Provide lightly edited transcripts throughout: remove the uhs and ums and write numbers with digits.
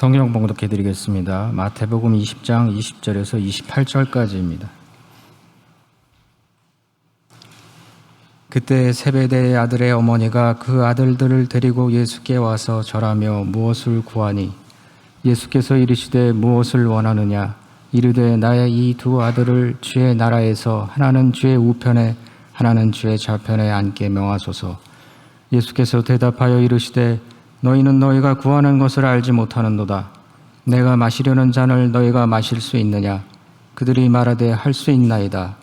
성경 봉독해 드리겠습니다. 마태복음 20장 20절에서 28절까지입니다. 그때 세베대의 아들의 어머니가 그 아들들을 데리고 예수께 와서 절하며 무엇을 구하니 예수께서 이르시되 무엇을 원하느냐 이르되 나의 이 두 아들을 주의 나라에서 하나는 주의 우편에 하나는 주의 좌편에 앉게 명하소서. 예수께서 대답하여 이르시되 너희는 너희가 구하는 것을 알지 못하는도다. 내가 마시려는 잔을 너희가 마실 수 있느냐? 그들이 말하되 할 수 있나이다.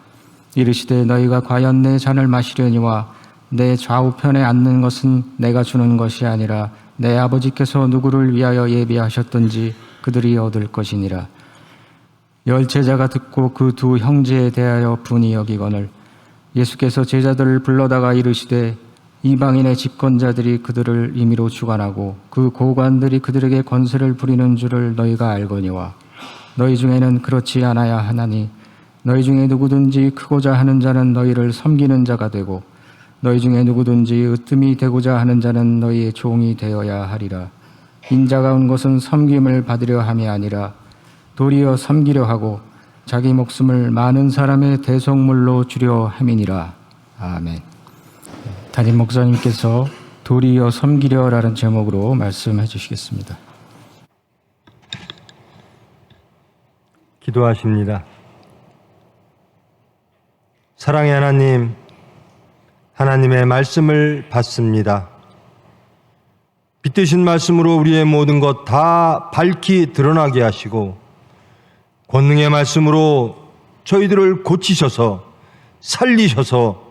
이르시되 너희가 과연 내 잔을 마시려니와 내 좌우편에 앉는 것은 내가 주는 것이 아니라 내 아버지께서 누구를 위하여 예비하셨든지 그들이 얻을 것이니라. 열 제자가 듣고 그 두 형제에 대하여 분이 여기거늘 예수께서 제자들을 불러다가 이르시되 이방인의 집권자들이 그들을 임의로 주관하고 그 고관들이 그들에게 권세를 부리는 줄을 너희가 알거니와 너희 중에는 그렇지 않아야 하나니 너희 중에 누구든지 크고자 하는 자는 너희를 섬기는 자가 되고 너희 중에 누구든지 으뜸이 되고자 하는 자는 너희의 종이 되어야 하리라. 인자가 온 것은 섬김을 받으려 함이 아니라 도리어 섬기려 하고 자기 목숨을 많은 사람의 대속물로 주려 함이니라. 아멘. 담임 목사님께서 도리어 섬기려라는 제목으로 말씀해 주시겠습니다. 기도하십니다. 사랑의 하나님, 하나님의 말씀을 받습니다. 빛되신 말씀으로 우리의 모든 것 다 밝히 드러나게 하시고 권능의 말씀으로 저희들을 고치셔서 살리셔서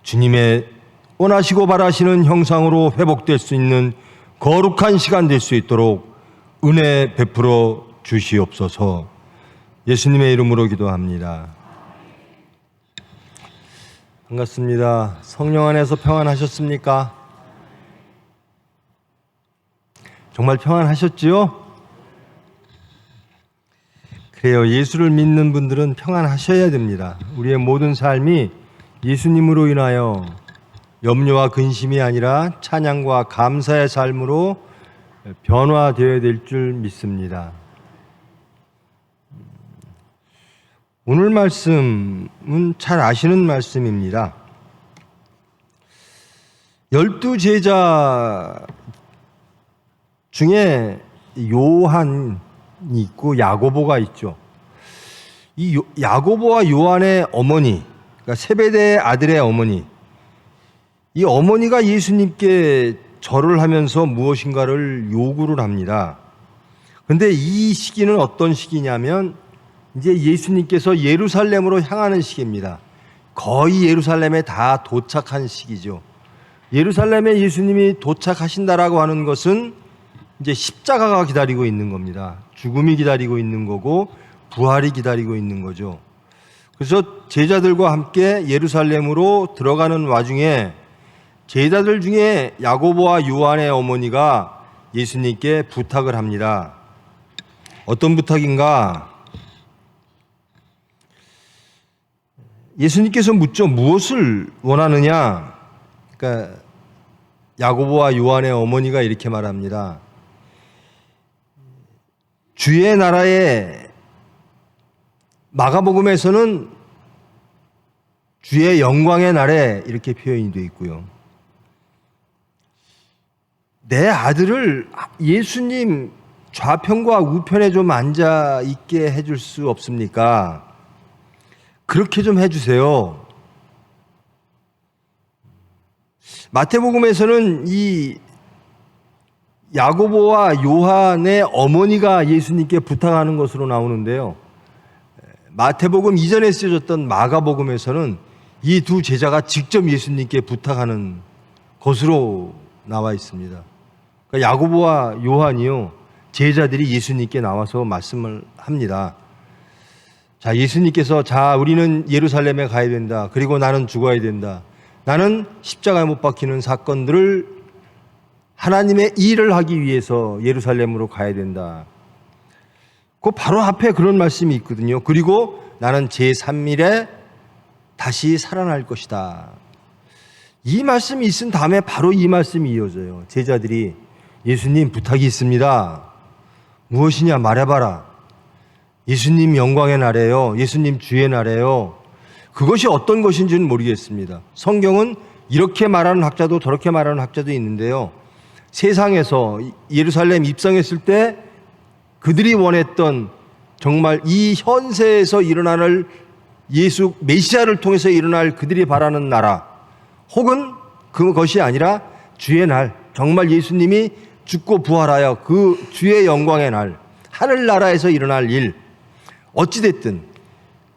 주님의 원하시고 바라시는 형상으로 회복될 수 있는 거룩한 시간 될 수 있도록 은혜 베풀어 주시옵소서. 예수님의 이름으로 기도합니다. 반갑습니다. 성령 안에서 평안하셨습니까? 정말 평안하셨지요? 그래요. 예수를 믿는 분들은 평안하셔야 됩니다. 우리의 모든 삶이 예수님으로 인하여 염려와 근심이 아니라 찬양과 감사의 삶으로 변화되어야 될 줄 믿습니다. 오늘 말씀은 잘 아시는 말씀입니다. 12 제자 중에 요한이 있고 야고보가 있죠. 이 야고보와 요한의 어머니, 그러니까 세베대의 아들의 어머니, 이 어머니가 예수님께 절을 하면서 무엇인가를 요구를 합니다. 그런데 이 시기는 어떤 시기냐면 이제 예수님께서 예루살렘으로 향하는 시기입니다. 거의 예루살렘에 다 도착한 시기죠. 예루살렘에 예수님이 도착하신다라고 하는 것은 이제 십자가가 기다리고 있는 겁니다. 죽음이 기다리고 있는 거고 부활이 기다리고 있는 거죠. 그래서 제자들과 함께 예루살렘으로 들어가는 와중에 제자들 중에 야고보와 요한의 어머니가 예수님께 부탁을 합니다. 어떤 부탁인가? 예수님께서 묻죠. 무엇을 원하느냐? 그러니까 야고보와 요한의 어머니가 이렇게 말합니다. 주의 나라에 마가복음에서는 주의 영광의 날에 이렇게 표현이 되어 있고요. 내 아들을 예수님 좌편과 우편에 좀 앉아 있게 해줄 수 없습니까? 그렇게 좀 해주세요. 마태복음에서는 이 야고보와 요한의 어머니가 예수님께 부탁하는 것으로 나오는데요. 마태복음 이전에 쓰여졌던 마가복음에서는 이 두 제자가 직접 예수님께 부탁하는 것으로 나와 있습니다. 그러니까 야고보와 요한이요, 제자들이 예수님께 나와서 말씀을 합니다. 자, 예수님께서 우리는 예루살렘에 가야 된다. 그리고 나는 죽어야 된다. 나는 십자가에 못 박히는 사건들을 하나님의 일을 하기 위해서 예루살렘으로 가야 된다. 그 바로 앞에 그런 말씀이 있거든요. 그리고 나는 제3일에 다시 살아날 것이다. 이 말씀이 있은 다음에 바로 이 말씀이 이어져요. 제자들이 예수님 부탁이 있습니다. 무엇이냐 말해봐라. 예수님 영광의 날이에요. 예수님 주의 날이에요. 그것이 어떤 것인지는 모르겠습니다. 성경은 이렇게 말하는 학자도 저렇게 말하는 학자도 있는데요. 세상에서 예루살렘 입성했을 때 그들이 원했던 정말 이 현세에서 일어나는 예수 메시아를 통해서 일어날 그들이 바라는 나라, 혹은 그것이 아니라 주의 날, 정말 예수님이 죽고 부활하여 그 주의 영광의 날, 하늘나라에서 일어날 일, 어찌됐든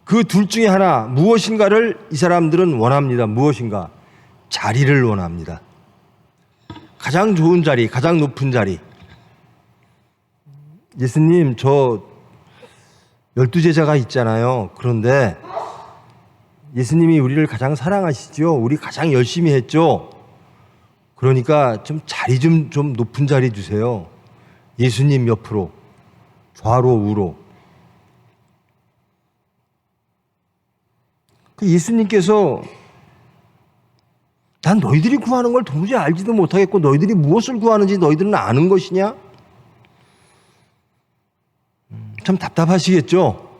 그 둘 중에 하나 무엇인가를 이 사람들은 원합니다. 무엇인가? 자리를 원합니다. 가장 좋은 자리, 가장 높은 자리. 예수님, 저 12제자가 있잖아요. 그런데 예수님이 우리를 가장 사랑하시죠. 우리 가장 열심히 했죠. 그러니까 좀 자리 좀 높은 자리 주세요. 예수님 옆으로, 좌로 우로. 그 예수님께서 난 너희들이 구하는 걸 도무지 알지도 못하겠고 너희들이 무엇을 구하는지 너희들은 아는 것이냐? 참 답답하시겠죠?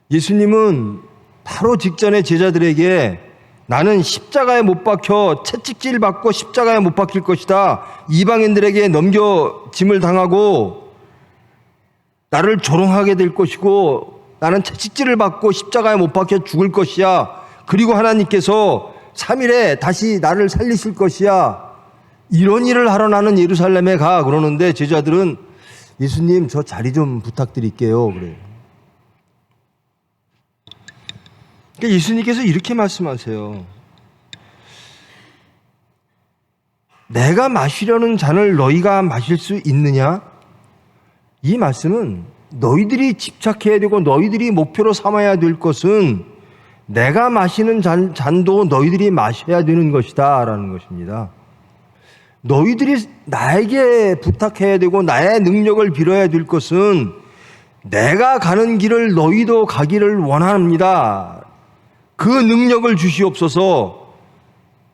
예수님은 바로 직전에 제자들에게 나는 십자가에 못 박혀 채찍질 받고 십자가에 못 박힐 것이다. 이방인들에게 넘겨짐을 당하고 나를 조롱하게 될 것이고 나는 채찍질을 받고 십자가에 못 박혀 죽을 것이야. 그리고 하나님께서 3일에 다시 나를 살리실 것이야. 이런 일을 하러 나는 예루살렘에 가. 그러는데 제자들은 예수님 저 자리 좀 부탁드릴게요. 그래요. 그러니까 예수님께서 이렇게 말씀하세요. 내가 마시려는 잔을 너희가 마실 수 있느냐? 이 말씀은 너희들이 집착해야 되고 너희들이 목표로 삼아야 될 것은 내가 마시는 잔도 너희들이 마셔야 되는 것이다 라는 것입니다. 너희들이 나에게 부탁해야 되고 나의 능력을 빌어야 될 것은 내가 가는 길을 너희도 가기를 원합니다. 그 능력을 주시옵소서.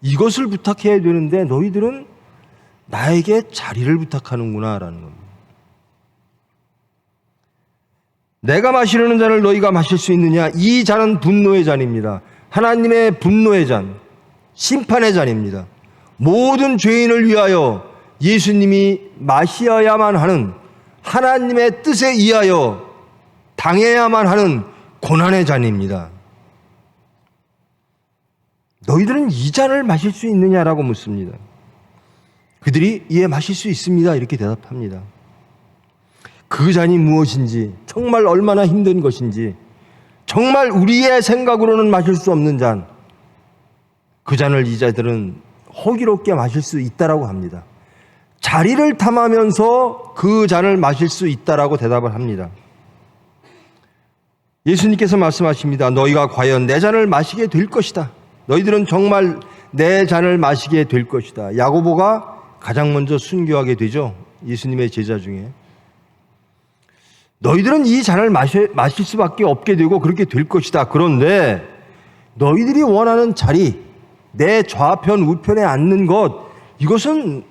이것을 부탁해야 되는데 너희들은 나에게 자리를 부탁하는구나 라는 겁니다. 내가 마시려는 잔을 너희가 마실 수 있느냐? 이 잔은 분노의 잔입니다. 하나님의 분노의 잔, 심판의 잔입니다. 모든 죄인을 위하여 예수님이 마셔야만 하는 하나님의 뜻에 의하여 당해야만 하는 고난의 잔입니다. 너희들은 이 잔을 마실 수 있느냐라고 묻습니다. 그들이 예, 마실 수 있습니다. 이렇게 대답합니다. 그 잔이 무엇인지, 정말 얼마나 힘든 것인지, 정말 우리의 생각으로는 마실 수 없는 잔, 그 잔을 이 자들은 호기롭게 마실 수 있다라고 합니다. 자리를 탐하면서 그 잔을 마실 수 있다라고 대답을 합니다. 예수님께서 말씀하십니다. 너희가 과연 내 잔을 마시게 될 것이다. 너희들은 정말 내 잔을 마시게 될 것이다. 야고보가 가장 먼저 순교하게 되죠. 예수님의 제자 중에. 너희들은 이 잔을 마실 수밖에 없게 되고 그렇게 될 것이다. 그런데 너희들이 원하는 자리, 내 좌편 우편에 앉는 것, 이것은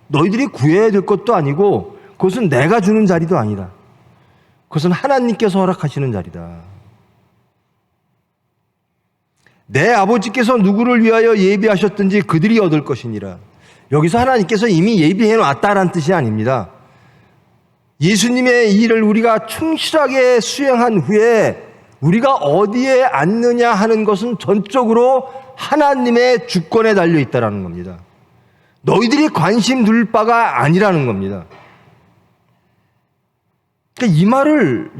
너희들이 구해야 될 것도 아니고 그것은 내가 주는 자리도 아니다. 그것은 하나님께서 허락하시는 자리다. 내 아버지께서 누구를 위하여 예비하셨든지 그들이 얻을 것이니라. 여기서 하나님께서 이미 예비해 놨다라는 뜻이 아닙니다. 예수님의 일을 우리가 충실하게 수행한 후에 우리가 어디에 앉느냐 하는 것은 전적으로 하나님의 주권에 달려 있다는 겁니다. 너희들이 관심 둘 바가 아니라는 겁니다. 그러니까 이 말을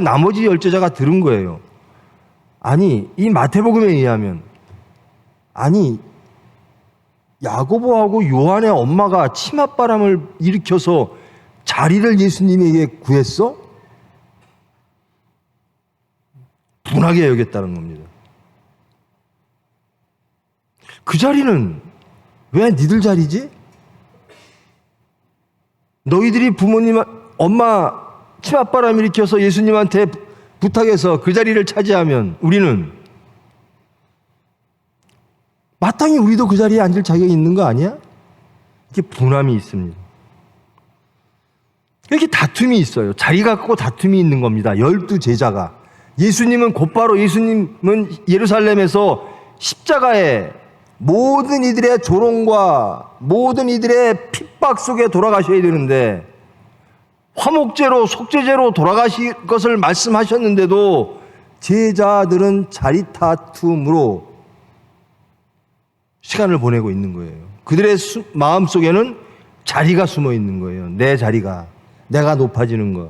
나머지 10제자가 들은 거예요. 아니, 이 마태복음에 의하면, 아니, 야고보하고 요한의 엄마가 치맛바람을 일으켜서 자리를 예수님에게 구했어? 분하게 여겼다는 겁니다. 그 자리는 왜 니들 자리지? 너희들이 부모님, 엄마 치맛바람 일으켜서 예수님한테 부탁해서 그 자리를 차지하면 우리는 마땅히 우리도 그 자리에 앉을 자격이 있는 거 아니야? 이게 분함이 있습니다. 이렇게 다툼이 있어요. 자리 갖고 다툼이 있는 겁니다. 12제자가. 예수님은 곧바로 예수님은 예루살렘에서 십자가에 모든 이들의 조롱과 모든 이들의 핍박 속에 돌아가셔야 되는데 화목제로 속죄제로 돌아가실 것을 말씀하셨는데도 제자들은 자리 다툼으로 시간을 보내고 있는 거예요. 그들의 마음속에는 자리가 숨어 있는 거예요. 내 자리가, 내가 높아지는 것.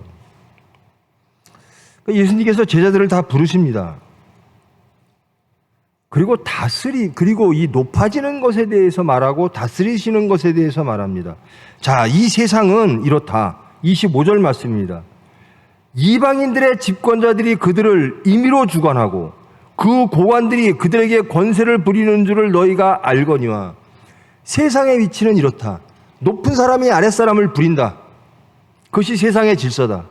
예수님께서 제자들을 다 부르십니다. 그리고 그리고 이 높아지는 것에 대해서 말하고 다스리시는 것에 대해서 말합니다. 자, 이 세상은 이렇다. 25절 말씀입니다. 이방인들의 집권자들이 그들을 임의로 주관하고 그 고관들이 그들에게 권세를 부리는 줄을 너희가 알거니와. 세상의 위치는 이렇다. 높은 사람이 아랫사람을 부린다. 그것이 세상의 질서다.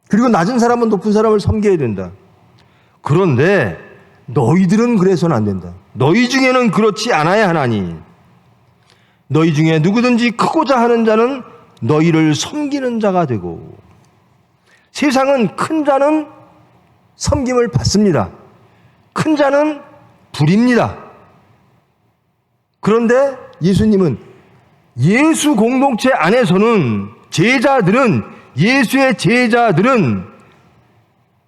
그리고 낮은 사람은 높은 사람을 섬겨야 된다. 그런데 너희들은 그래서는 안 된다. 너희 중에는 그렇지 않아야 하나니 너희 중에 누구든지 크고자 하는 자는 너희를 섬기는 자가 되고. 세상은 큰 자는 섬김을 받습니다. 큰 자는 부립니다. 그런데 예수님은 예수 공동체 안에서는 예수의 제자들은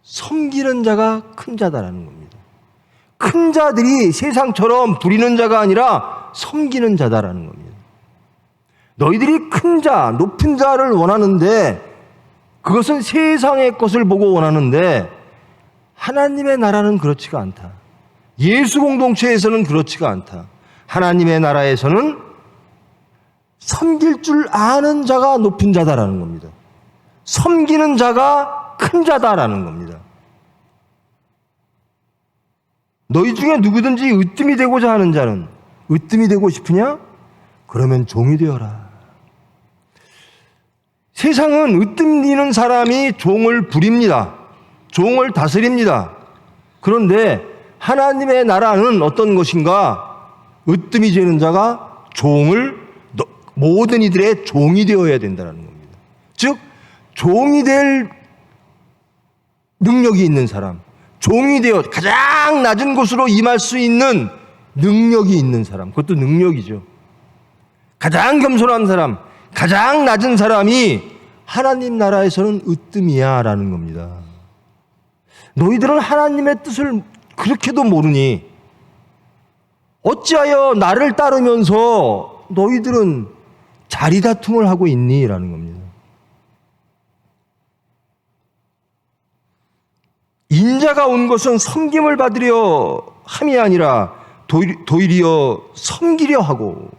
섬기는 자가 큰 자다라는 겁니다. 큰 자들이 세상처럼 부리는 자가 아니라 섬기는 자다라는 겁니다. 너희들이 큰 자, 높은 자를 원하는데 그것은 세상의 것을 보고 원하는데 하나님의 나라는 그렇지가 않다. 예수 공동체에서는 그렇지가 않다. 하나님의 나라에서는 섬길 줄 아는 자가 높은 자다라는 겁니다. 섬기는 자가 큰 자다라는 겁니다. 너희 중에 누구든지 으뜸이 되고자 하는 자는, 으뜸이 되고 싶으냐? 그러면 종이 되어라. 세상은 으뜸이는 사람이 종을 부립니다. 종을 다스립니다. 그런데 하나님의 나라는 어떤 것인가? 으뜸이 되는 자가 모든 이들의 종이 되어야 된다는 겁니다. 즉 종이 될 능력이 있는 사람, 종이 되어 가장 낮은 곳으로 임할 수 있는 능력이 있는 사람, 그것도 능력이죠. 가장 겸손한 사람, 가장 낮은 사람이 하나님 나라에서는 으뜸이야 라는 겁니다. 너희들은 하나님의 뜻을 그렇게도 모르니 어찌하여 나를 따르면서 너희들은 자리다툼을 하고 있니? 라는 겁니다. 인자가 온 것은 섬김을 받으려 함이 아니라 도리어 섬기려 하고.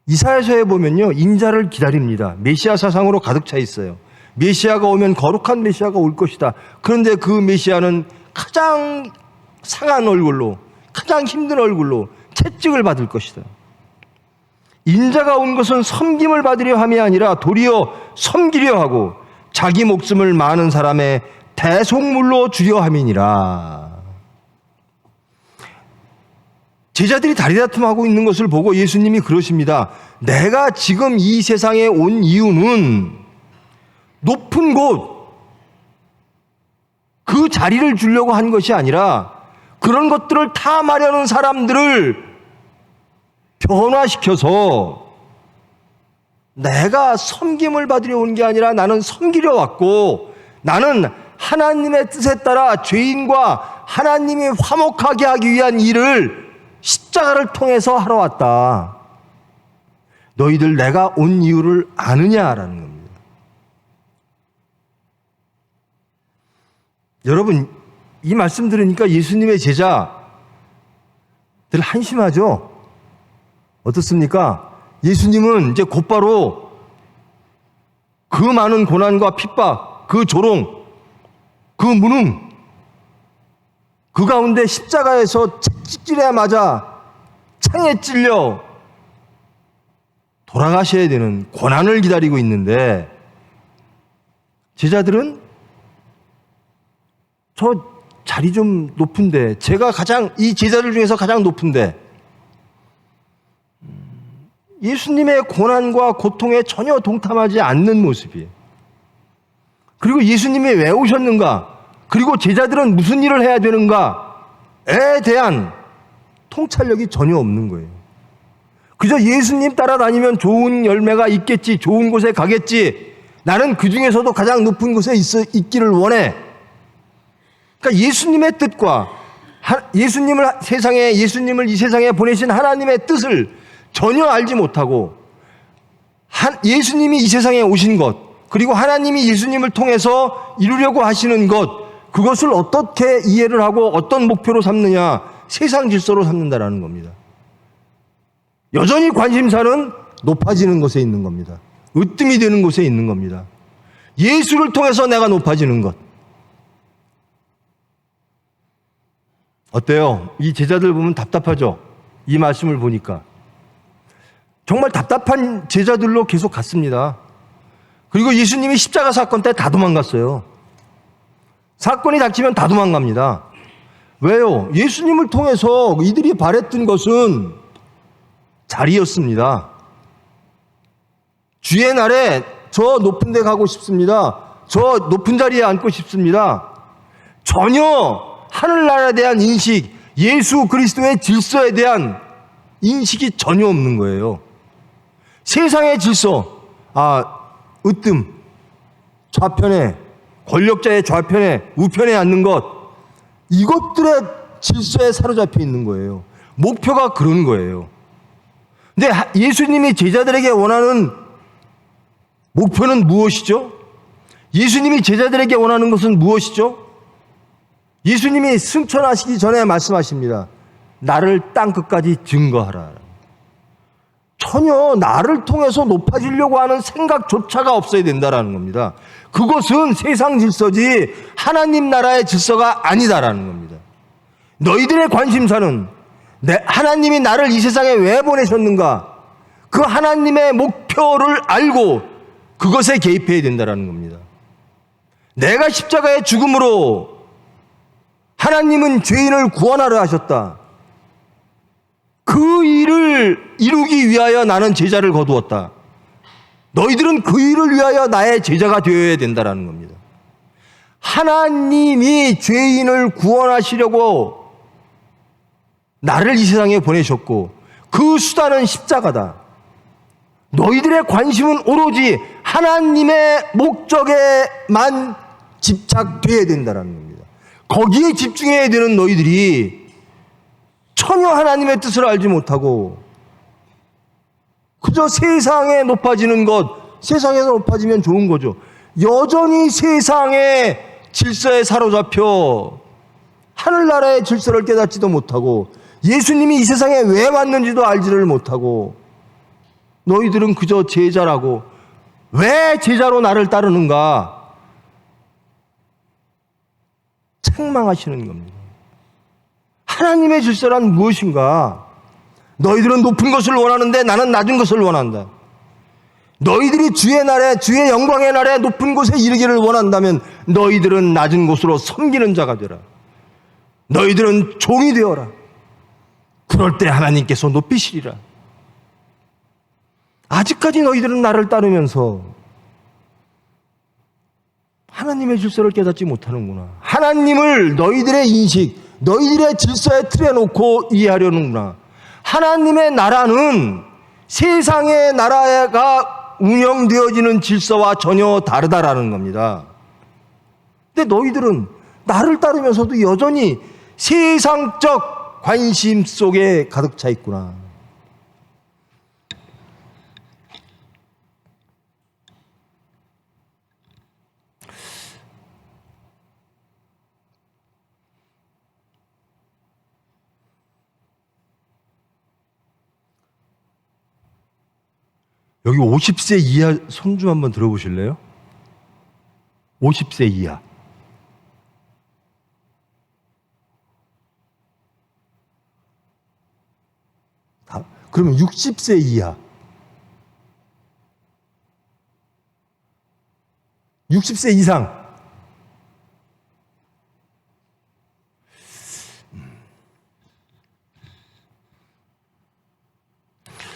이사야서에 보면요, 인자를 기다립니다. 메시아 사상으로 가득 차 있어요. 메시아가 오면 거룩한 메시아가 올 것이다. 그런데 그 메시아는 가장 상한 얼굴로, 가장 힘든 얼굴로 채찍을 받을 것이다. 인자가 온 것은 섬김을 받으려 함이 아니라 도리어 섬기려 하고 자기 목숨을 많은 사람의 대속물로 주려 함이니라. 제자들이 다리다툼하고 있는 것을 보고 예수님이 그러십니다. 내가 지금 이 세상에 온 이유는 높은 곳, 그 자리를 주려고 한 것이 아니라 그런 것들을 탐하려는 사람들을 변화시켜서 내가 섬김을 받으려 온 게 아니라 나는 섬기려 왔고 나는 하나님의 뜻에 따라 죄인과 하나님이 화목하게 하기 위한 일을 십자가를 통해서 하러 왔다. 너희들 내가 온 이유를 아느냐라는 겁니다. 여러분, 이 말씀 들으니까 예수님의 제자들 한심하죠? 어떻습니까? 예수님은 이제 곧바로 그 많은 고난과 핍박, 그 조롱, 그 무능, 그 가운데 십자가에서 채찍질에 맞아 창에 찔려 돌아가셔야 되는 고난을 기다리고 있는데 제자들은 저 자리 좀 높은데, 제가 이 제자들 중에서 가장 높은데 예수님의 고난과 고통에 전혀 동참하지 않는 모습이에요. 그리고 예수님이 왜 오셨는가? 그리고 제자들은 무슨 일을 해야 되는가에 대한 통찰력이 전혀 없는 거예요. 그저 예수님 따라다니면 좋은 열매가 있겠지, 좋은 곳에 가겠지, 나는 그 중에서도 가장 높은 곳에 있기를 원해. 그러니까 예수님의 뜻과 예수님을 이 세상에 보내신 하나님의 뜻을 전혀 알지 못하고 예수님이 이 세상에 오신 것, 그리고 하나님이 예수님을 통해서 이루려고 하시는 것, 그것을 어떻게 이해를 하고 어떤 목표로 삼느냐, 세상 질서로 삼는다라는 겁니다. 여전히 관심사는 높아지는 것에 있는 겁니다. 으뜸이 되는 곳에 있는 겁니다. 예수를 통해서 내가 높아지는 것. 어때요? 이 제자들 보면 답답하죠? 이 말씀을 보니까. 정말 답답한 제자들로 계속 갔습니다. 그리고 예수님이 십자가 사건 때 다 도망갔어요. 사건이 닥치면 다 도망갑니다. 왜요? 예수님을 통해서 이들이 바랬던 것은 자리였습니다. 주의 날에 저 높은 데 가고 싶습니다. 저 높은 자리에 앉고 싶습니다. 전혀 하늘나라에 대한 인식, 예수 그리스도의 질서에 대한 인식이 전혀 없는 거예요. 세상의 질서, 으뜸, 좌편에, 권력자의 좌편에, 우편에 앉는 것, 이것들의 질서에 사로잡혀 있는 거예요. 목표가 그런 거예요. 근데 예수님이 제자들에게 원하는 목표는 무엇이죠? 예수님이 제자들에게 원하는 것은 무엇이죠? 예수님이 승천하시기 전에 말씀하십니다. 나를 땅끝까지 증거하라. 전혀 나를 통해서 높아지려고 하는 생각조차가 없어야 된다라는 겁니다. 그것은 세상 질서지 하나님 나라의 질서가 아니다라는 겁니다. 너희들의 관심사는 하나님이 나를 이 세상에 왜 보내셨는가? 그 하나님의 목표를 알고 그것에 개입해야 된다라는 겁니다. 내가 십자가의 죽음으로 하나님은 죄인을 구원하려 하셨다. 그 일을 이루기 위하여 나는 제자를 거두었다. 너희들은 그 일을 위하여 나의 제자가 되어야 된다라는 겁니다. 하나님이 죄인을 구원하시려고 나를 이 세상에 보내셨고 그 수단은 십자가다. 너희들의 관심은 오로지 하나님의 목적에만 집착되어야 된다는 겁니다. 거기에 집중해야 되는 너희들이 전혀 하나님의 뜻을 알지 못하고 그저 세상에 높아지는 것, 세상에서 높아지면 좋은 거죠. 여전히 세상의 질서에 사로잡혀 하늘나라의 질서를 깨닫지도 못하고 예수님이 이 세상에 왜 왔는지도 알지를 못하고 너희들은 그저 제자라고 왜 제자로 나를 따르는가 책망하시는 겁니다. 하나님의 질서란 무엇인가? 너희들은 높은 것을 원하는데 나는 낮은 것을 원한다. 너희들이 주의 날에, 주의 영광의 날에 높은 곳에 이르기를 원한다면 너희들은 낮은 곳으로 섬기는 자가 되라. 너희들은 종이 되어라. 그럴 때 하나님께서 높이시리라. 아직까지 너희들은 나를 따르면서 하나님의 질서를 깨닫지 못하는구나. 하나님을 너희들의 인식, 너희들의 질서에 틀에 놓고 이해하려는구나. 하나님의 나라는 세상의 나라가 운영되어지는 질서와 전혀 다르다라는 겁니다. 근데 너희들은 나를 따르면서도 여전히 세상적 관심 속에 가득 차 있구나. 여기 50세 이하 손 좀 한번 들어보실래요? 50세 이하. 그러면 60세 이하. 60세 이상.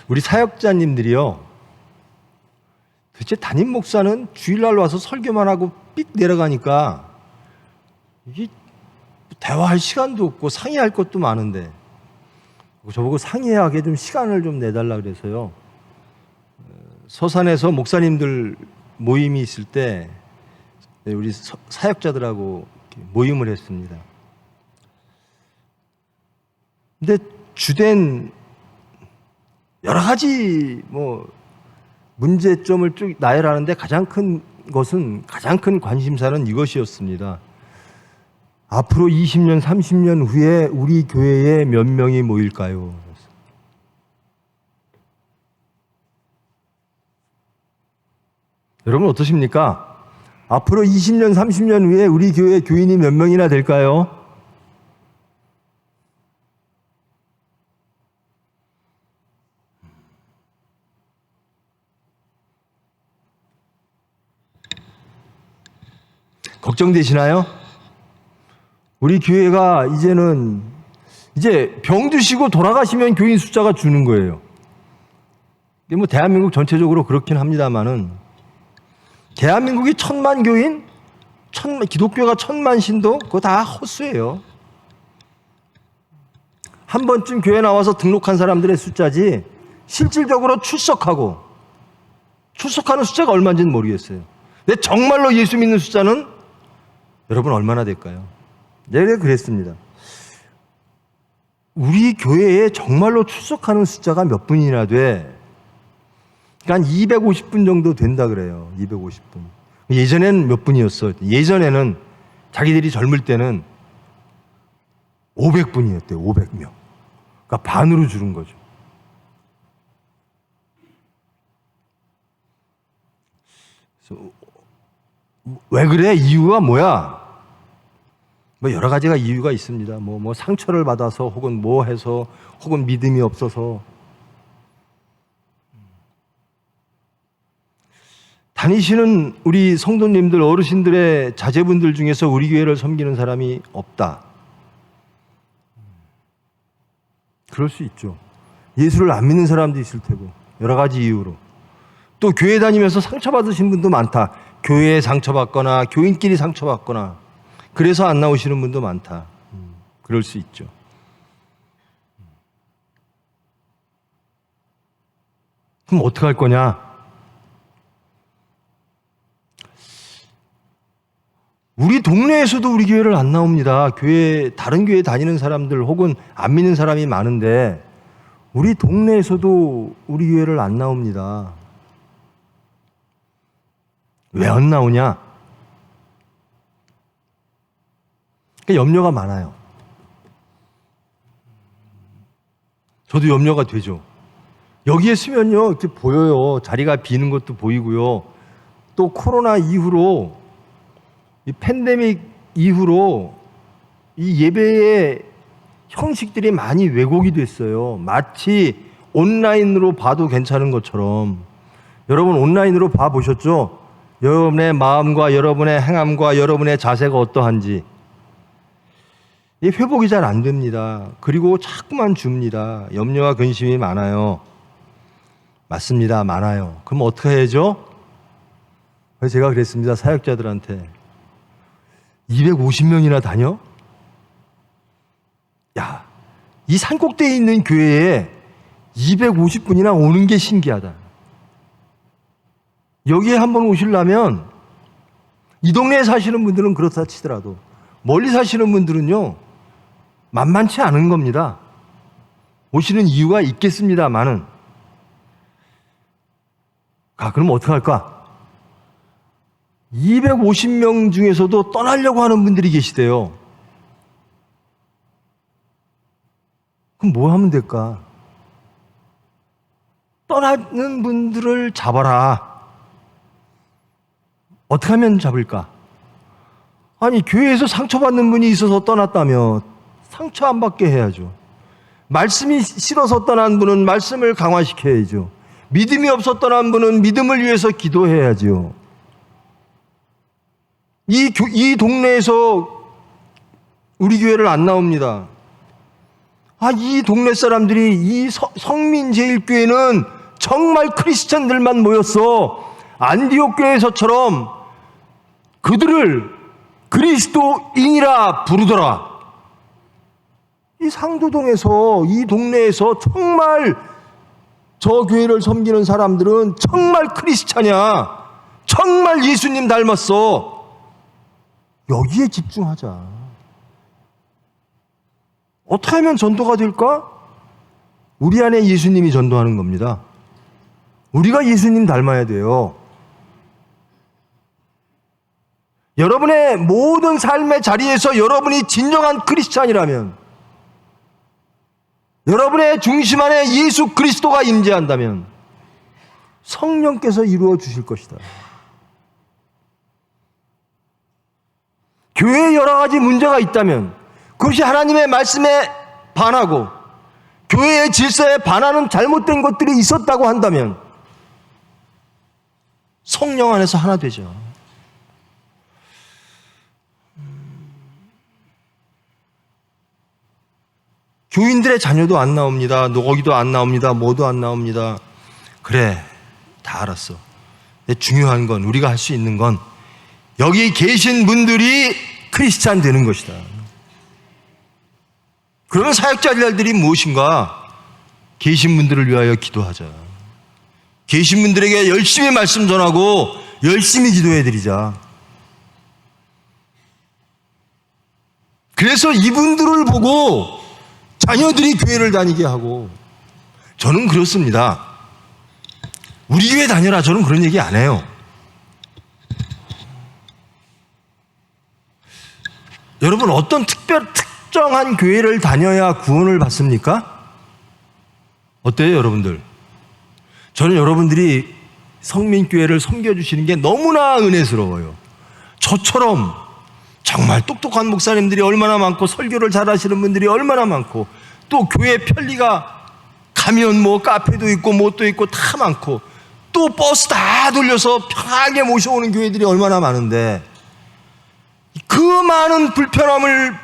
우리 사역자님들이요, 도대체 담임 목사는 주일날 와서 설교만 하고 삑 내려가니까 이게 대화할 시간도 없고 상의할 것도 많은데, 저보고 상의하게 좀 시간을 좀 내달라 그래서요, 서산에서 목사님들 모임이 있을 때 우리 사역자들하고 모임을 했습니다. 근데 주된 여러 가지 문제점을 쭉 나열하는데 가장 큰 관심사는 이것이었습니다. 앞으로 20년, 30년 후에 우리 교회에 몇 명이 모일까요? 여러분 어떠십니까? 앞으로 20년, 30년 후에 우리 교회 교인이 몇 명이나 될까요? 걱정되시나요? 우리 교회가 이제 병 드시고 돌아가시면 교인 숫자가 주는 거예요. 이게 대한민국 전체적으로 그렇긴 합니다만은, 대한민국이 1000만 교인, 기독교가 1000만 신도, 그거 다 헛수예요. 한 번쯤 교회 나와서 등록한 사람들의 숫자지, 실질적으로 출석하는 숫자가 얼마인지는 모르겠어요. 근데 정말로 예수 믿는 숫자는 여러분 얼마나 될까요? 내가 그랬습니다. 우리 교회에 정말로 출석하는 숫자가 몇 분이나 돼? 그러니까 한 250분 정도 된다 그래요. 250분. 예전에는 몇 분이었어? 예전에는 자기들이 젊을 때는 500분이었대요. 500명. 그러니까 반으로 줄은 거죠. 그래서 왜 그래? 이유가 뭐야? 여러 가지가 이유가 있습니다. 상처를 받아서, 혹은 해서, 혹은 믿음이 없어서. 다니시는 우리 성도님들, 어르신들의 자제분들 중에서 우리 교회를 섬기는 사람이 없다. 그럴 수 있죠. 예수를 안 믿는 사람도 있을 테고, 여러 가지 이유로. 또 교회 다니면서 상처받으신 분도 많다. 교회에 상처받거나 교인끼리 상처받거나 그래서 안 나오시는 분도 많다. 그럴 수 있죠. 그럼 어떡할 거냐? 우리 동네에서도 우리 교회를 안 나옵니다. 다른 교회 다니는 사람들 혹은 안 믿는 사람이 많은데 우리 동네에서도 우리 교회를 안 나옵니다. 왜 안 나오냐? 염려가 많아요. 저도 염려가 되죠. 여기에 쓰면요, 이렇게 보여요. 자리가 비는 것도 보이고요. 또 코로나 이후로, 이 팬데믹 이후로 이 예배의 형식들이 많이 왜곡이 됐어요. 마치 온라인으로 봐도 괜찮은 것처럼. 여러분 온라인으로 봐보셨죠? 여러분의 마음과 여러분의 행함과 여러분의 자세가 어떠한지. 이 회복이 잘 안 됩니다. 그리고 자꾸만 줍니다. 염려와 근심이 많아요. 맞습니다. 많아요. 그럼 어떻게 해야죠? 그래서 제가 그랬습니다. 사역자들한테. 250명이나 다녀? 야, 이 산꼭대에 있는 교회에 250분이나 오는 게 신기하다. 여기에 한번 오시려면 이 동네에 사시는 분들은 그렇다 치더라도 멀리 사시는 분들은요, 만만치 않은 겁니다. 오시는 이유가 있겠습니다만은. 그럼 어떡할까? 250명 중에서도 떠나려고 하는 분들이 계시대요. 그럼 뭐 하면 될까? 떠나는 분들을 잡아라. 어떻게 하면 잡을까? 아니, 교회에서 상처받는 분이 있어서 떠났다며 상처 안 받게 해야죠. 말씀이 싫어서 떠난 분은 말씀을 강화시켜야죠. 믿음이 없어 떠난 분은 믿음을 위해서 기도해야죠. 이 동네에서 우리 교회를 안 나옵니다. 이 동네 사람들이 이 성민제일교회는 정말 크리스찬들만 모였어. 안디옥 교회에서처럼 그들을 그리스도인이라 부르더라. 이 상도동에서, 이 동네에서 정말 저 교회를 섬기는 사람들은 정말 크리스찬이야. 정말 예수님 닮았어. 여기에 집중하자. 어떻게 하면 전도가 될까? 우리 안에 예수님이 전도하는 겁니다. 우리가 예수님 닮아야 돼요. 여러분의 모든 삶의 자리에서 여러분이 진정한 크리스찬이라면, 여러분의 중심 안에 예수 그리스도가 임재한다면 성령께서 이루어 주실 것이다. 교회에 여러 가지 문제가 있다면 그것이 하나님의 말씀에 반하고 교회의 질서에 반하는 잘못된 것들이 있었다고 한다면 성령 안에서 하나 되죠. 교인들의 자녀도 안 나옵니다. 거기도 안 나옵니다. 뭐도 안 나옵니다. 그래, 다 알았어. 근데 중요한 건, 우리가 할 수 있는 건 여기 계신 분들이 크리스찬 되는 것이다. 그러면 사역자들이 무엇인가? 계신 분들을 위하여 기도하자. 계신 분들에게 열심히 말씀 전하고 열심히 기도해드리자. 그래서 이분들을 보고 자녀들이 교회를 다니게 하고, 저는 그렇습니다. 우리 교회 다녀라, 저는 그런 얘기 안 해요. 여러분, 어떤 특정한 교회를 다녀야 구원을 받습니까? 어때요, 여러분들? 저는 여러분들이 성민교회를 섬겨주시는 게 너무나 은혜스러워요. 저처럼 정말 똑똑한 목사님들이 얼마나 많고, 설교를 잘하시는 분들이 얼마나 많고, 또 교회 편리가 가면 뭐 카페도 있고 뭣도 있고 다 많고, 또 버스 다 돌려서 편하게 모셔오는 교회들이 얼마나 많은데, 그 많은 불편함을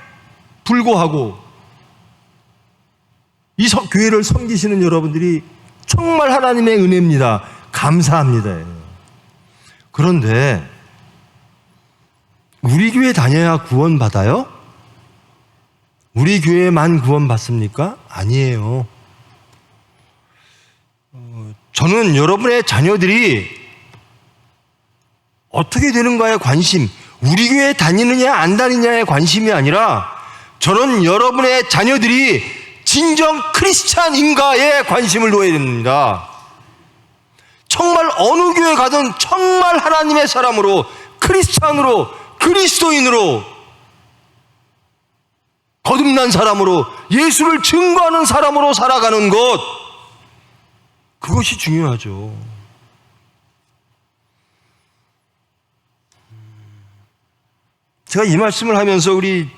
불구하고 이 교회를 섬기시는 여러분들이 정말 하나님의 은혜입니다. 감사합니다. 그런데 우리 교회 다녀야 구원 받아요? 우리 교회만 구원 받습니까? 아니에요. 저는 여러분의 자녀들이 어떻게 되는가에 관심, 우리 교회에 다니느냐 안 다니느냐에 관심이 아니라, 저는 여러분의 자녀들이 진정 크리스찬인가에 관심을 둬야 됩니다. 정말 어느 교회 가든 정말 하나님의 사람으로, 크리스찬으로, 그리스도인으로, 거듭난 사람으로, 예수를 증거하는 사람으로 살아가는 것, 그것이 중요하죠. 제가 이 말씀을 하면서 우리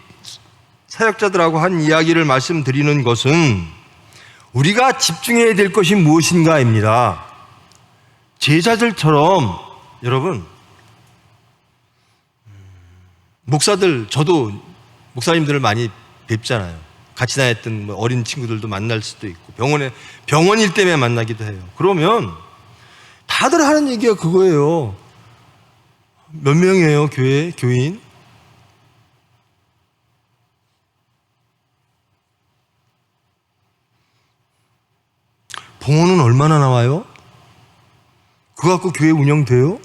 사역자들하고 한 이야기를 말씀드리는 것은, 우리가 집중해야 될 것이 무엇인가입니다. 제자들처럼, 여러분, 목사들, 저도 목사님들을 많이 뵙잖아요. 같이 다녔던 어린 친구들도 만날 수도 있고, 병원일 때문에 만나기도 해요. 그러면 다들 하는 얘기가 그거예요. 몇 명이에요, 교인? 봉헌은 얼마나 나와요? 그거 갖고 교회 운영돼요?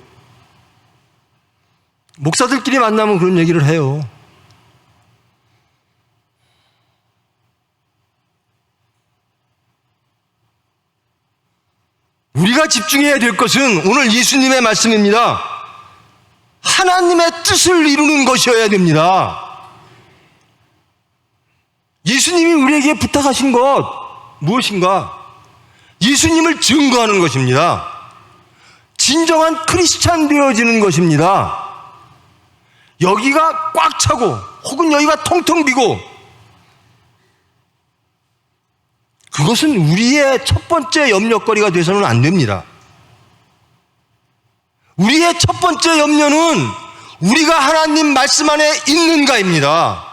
목사들끼리 만나면 그런 얘기를 해요. 우리가 집중해야 될 것은 오늘 예수님의 말씀입니다. 하나님의 뜻을 이루는 것이어야 됩니다. 예수님이 우리에게 부탁하신 것 무엇인가? 예수님을 증거하는 것입니다. 진정한 크리스찬 되어지는 것입니다. 여기가 꽉 차고 혹은 여기가 텅텅 비고, 그것은 우리의 첫 번째 염려거리가 돼서는 안 됩니다. 우리의 첫 번째 염려는 우리가 하나님 말씀 안에 있는가입니다.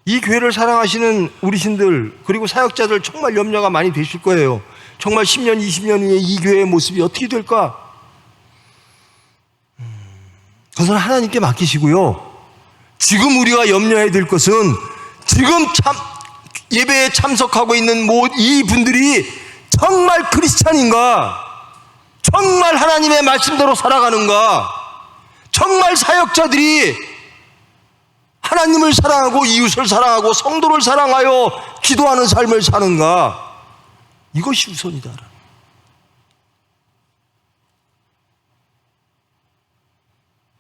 이 교회를 사랑하시는 우리 신들 그리고 사역자들 정말 염려가 많이 되실 거예요. 정말 10년, 20년 후에 이 교회의 모습이 어떻게 될까? 그것은 하나님께 맡기시고요. 지금 우리가 염려해야 될 것은 지금 예배에 참석하고 있는 이 분들이 정말 크리스찬인가? 정말 하나님의 말씀대로 살아가는가? 정말 사역자들이 하나님을 사랑하고 이웃을 사랑하고 성도를 사랑하여 기도하는 삶을 사는가? 이것이 우선이다.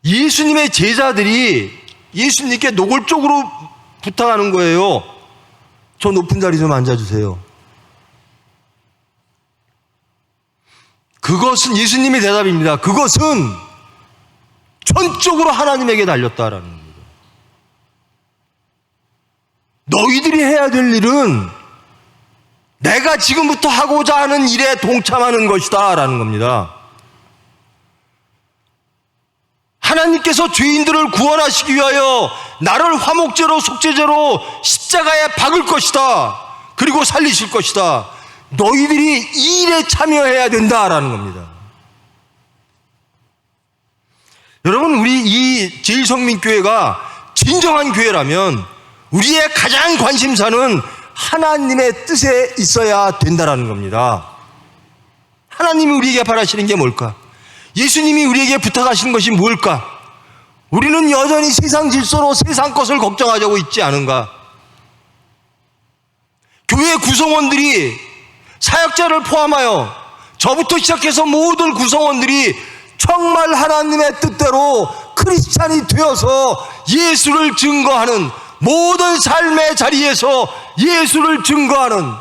예수님의 제자들이 예수님께 노골적으로 부탁하는 거예요. 저 높은 자리 좀 앉아주세요. 그것은 예수님의 대답입니다. 그것은 전적으로 하나님에게 달렸다라는 겁니다. 너희들이 해야 될 일은 내가 지금부터 하고자 하는 일에 동참하는 것이다 라는 겁니다. 하나님께서 죄인들을 구원하시기 위하여 나를 화목제로 속죄제로 십자가에 박을 것이다. 그리고 살리실 것이다. 너희들이 이 일에 참여해야 된다라는 겁니다. 여러분, 우리 이 제일성민교회가 진정한 교회라면 우리의 가장 관심사는 하나님의 뜻에 있어야 된다라는 겁니다. 하나님이 우리에게 바라시는 게 뭘까? 예수님이 우리에게 부탁하신 것이 뭘까? 우리는 여전히 세상 질서로 세상 것을 걱정하자고 있지 않은가? 교회 구성원들이 사역자를 포함하여 저부터 시작해서 모든 구성원들이 정말 하나님의 뜻대로 크리스찬이 되어서 예수를 증거하는 모든 삶의 자리에서 예수를 증거하는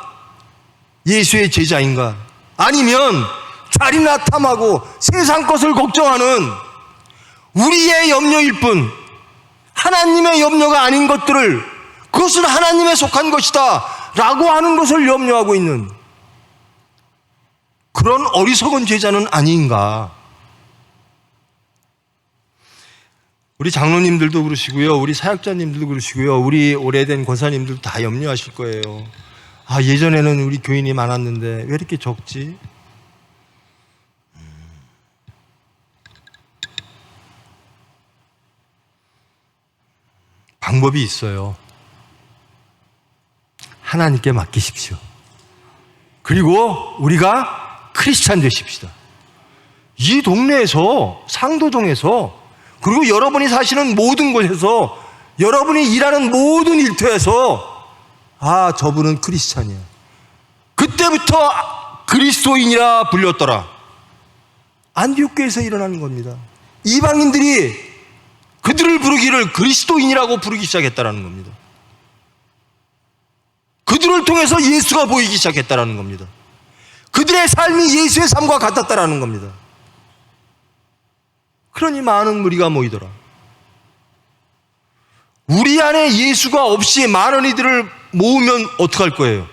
예수의 제자인가? 아니면 자리나 탐하고 세상 것을 걱정하는 우리의 염려일 뿐 하나님의 염려가 아닌 것들을 그것은 하나님에 속한 것이다 라고 하는 것을 염려하고 있는 그런 어리석은 제자는 아닌가? 우리 장로님들도 그러시고요, 우리 사역자님들도 그러시고요, 우리 오래된 권사님들도 다 염려하실 거예요. 아, 예전에는 우리 교인이 많았는데 왜 이렇게 적지? 방법이 있어요. 하나님께 맡기십시오. 그리고 우리가 크리스찬 되십시다. 이 동네에서, 상도동에서, 그리고 여러분이 사시는 모든 곳에서, 여러분이 일하는 모든 일터에서 아, 저분은 크리스찬이야. 그때부터 그리스도인이라 불렸더라. 안디옥교에서 일어나는 겁니다. 이방인들이 그들을 부르기를 그리스도인이라고 부르기 시작했다는 겁니다. 그들을 통해서 예수가 보이기 시작했다는 겁니다. 그들의 삶이 예수의 삶과 같았다는 겁니다. 그러니 많은 무리가 모이더라. 우리 안에 예수가 없이 많은 이들을 모으면 어떡할 거예요?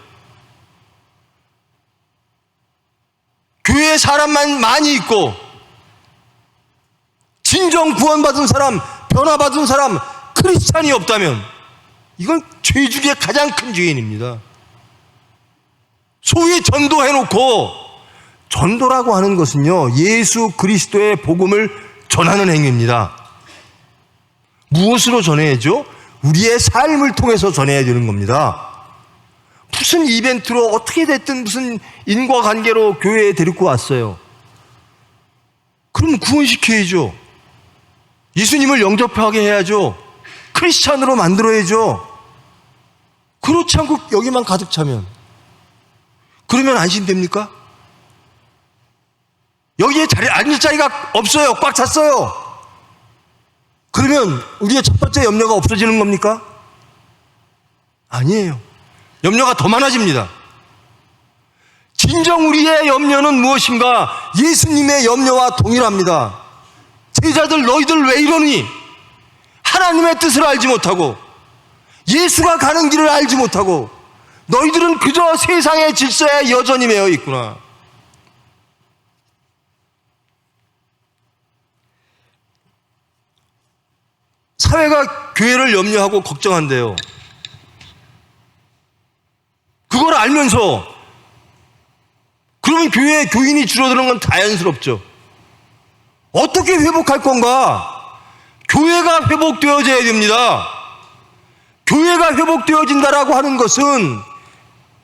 교회에 사람만 많이 있고 진정 구원받은 사람, 변화받은 사람, 크리스찬이 없다면 이건 죄 중에 가장 큰 죄인입니다. 소위 전도해놓고, 전도라고 하는 것은요, 예수 그리스도의 복음을 전하는 행위입니다. 무엇으로 전해야죠? 우리의 삶을 통해서 전해야 되는 겁니다. 무슨 이벤트로 어떻게 됐든 무슨 인과관계로 교회에 데리고 왔어요. 그럼 구원시켜야죠. 예수님을 영접하게 해야죠. 크리스찬으로 만들어야죠. 그렇지 않고 여기만 가득 차면, 그러면 안심됩니까? 여기에 앉을 자리가 없어요. 꽉 찼어요. 그러면 우리의 첫 번째 염려가 없어지는 겁니까? 아니에요. 염려가 더 많아집니다. 진정 우리의 염려는 무엇인가? 예수님의 염려와 동일합니다. 제자들, 너희들 왜 이러니? 하나님의 뜻을 알지 못하고 예수가 가는 길을 알지 못하고 너희들은 그저 세상의 질서에 여전히 매여 있구나. 사회가 교회를 염려하고 걱정한대요. 그걸 알면서 그러면 교회에 교인이 줄어드는 건 자연스럽죠. 어떻게 회복할 건가? 교회가 회복되어져야 됩니다. 교회가 회복되어진다라고 하는 것은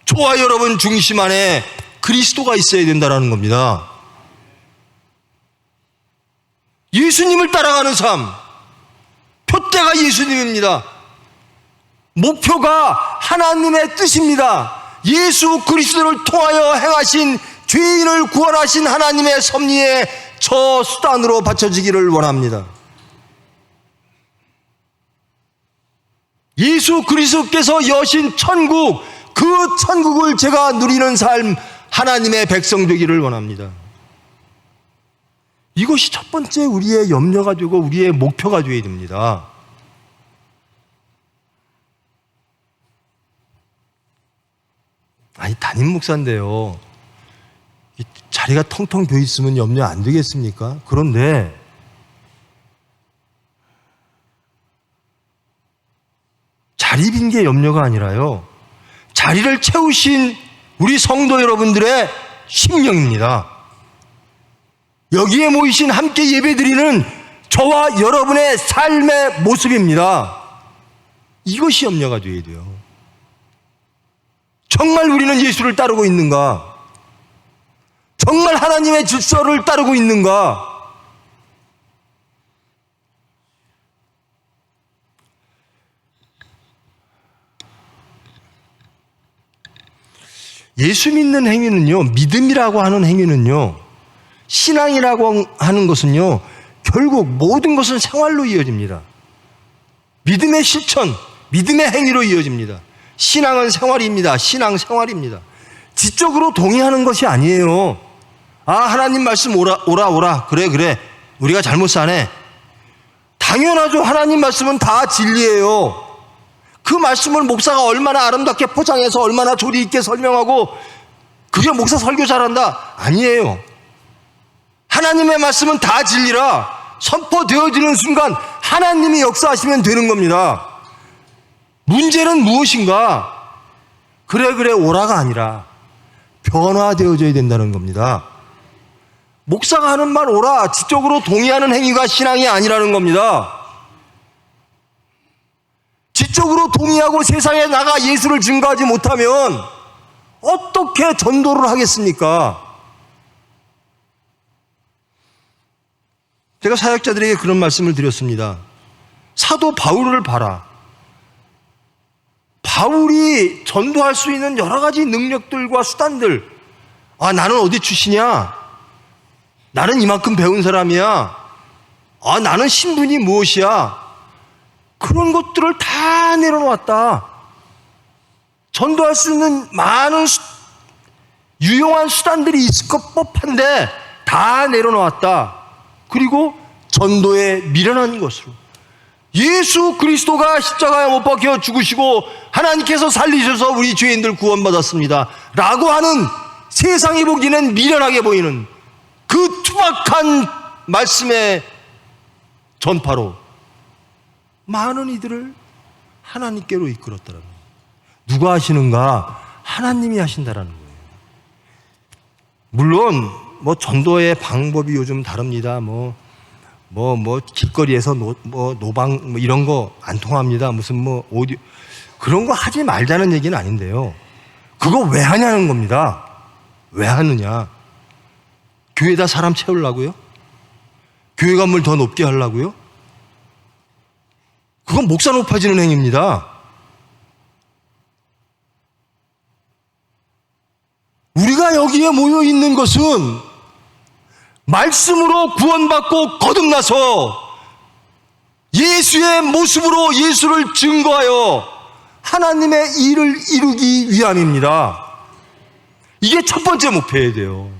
저와 여러분 중심 안에 그리스도가 있어야 된다라는 겁니다. 예수님을 따라가는 삶, 표대가 예수님입니다. 목표가 하나님의 뜻입니다. 예수 그리스도를 통하여 행하신 죄인을 구원하신 하나님의 섭리에 저 수단으로 바쳐지기를 원합니다. 예수 그리스도께서 여신 천국, 그 천국을 제가 누리는 삶, 하나님의 백성 되기를 원합니다. 이것이 첫 번째 우리의 염려가 되고 우리의 목표가 되어야 됩니다. 아니, 담임 목사인데요, 이 자리가 텅텅 비어 있으면 염려 안 되겠습니까? 그런데 자리 빈 게 염려가 아니라요, 자리를 채우신 우리 성도 여러분들의 심령입니다. 여기에 모이신 함께 예배드리는 저와 여러분의 삶의 모습입니다. 이것이 염려가 되어야 돼요. 정말 우리는 예수를 따르고 있는가? 정말 하나님의 질서를 따르고 있는가? 예수 믿는 행위는요, 믿음이라고 하는 행위는요, 신앙이라고 하는 것은요, 결국 모든 것은 생활로 이어집니다. 믿음의 실천, 믿음의 행위로 이어집니다. 신앙은 생활입니다. 신앙 생활입니다. 지적으로 동의하는 것이 아니에요. 아, 하나님 말씀 오라. 그래. 우리가 잘못 사네. 당연하죠. 하나님 말씀은 다 진리예요. 그 말씀을 목사가 얼마나 아름답게 포장해서 얼마나 조리 있게 설명하고 그게 목사 설교 잘한다? 아니에요. 하나님의 말씀은 다 진리라 선포되어지는 순간 하나님이 역사하시면 되는 겁니다. 문제는 무엇인가? 그래 오라가 아니라 변화되어져야 된다는 겁니다. 목사가 하는 말 오라, 지적으로 동의하는 행위가 신앙이 아니라는 겁니다. 지적으로 동의하고 세상에 나가 예수를 증거하지 못하면 어떻게 전도를 하겠습니까? 제가 사역자들에게 그런 말씀을 드렸습니다. 사도 바울을 봐라. 바울이 전도할 수 있는 여러 가지 능력들과 수단들, 아, 나는 어디 출신이야? 나는 이만큼 배운 사람이야? 아, 나는 신분이 무엇이야? 그런 것들을 다 내려놓았다. 전도할 수 있는 많은 유용한 수단들이 있을 것 법한데 다 내려놓았다. 그리고 전도에 미련한 것으로 예수 그리스도가 십자가에 못 박혀 죽으시고 하나님께서 살리셔서 우리 죄인들 구원받았습니다 라고 하는 세상이 보기에는 미련하게 보이는 그 투박한 말씀의 전파로 많은 이들을 하나님께로 이끌었다는 거예요. 누가 하시는가? 하나님이 하신다라는 거예요. 물론 뭐 전도의 방법이 요즘 다릅니다. 뭐 길거리에서 노방 이런 거 안 통합니다. 무슨 뭐 오디오 그런 거 하지 말자는 얘기는 아닌데요. 그거 왜 하냐는 겁니다. 왜 하느냐? 교회에다 사람 채우려고요? 교회 건물 더 높게 하려고요? 그건 목사 높아지는 행위입니다. 우리가 여기에 모여 있는 것은 말씀으로 구원받고 거듭나서 예수의 모습으로 예수를 증거하여 하나님의 일을 이루기 위함입니다. 이게 첫 번째 목표여야 돼요.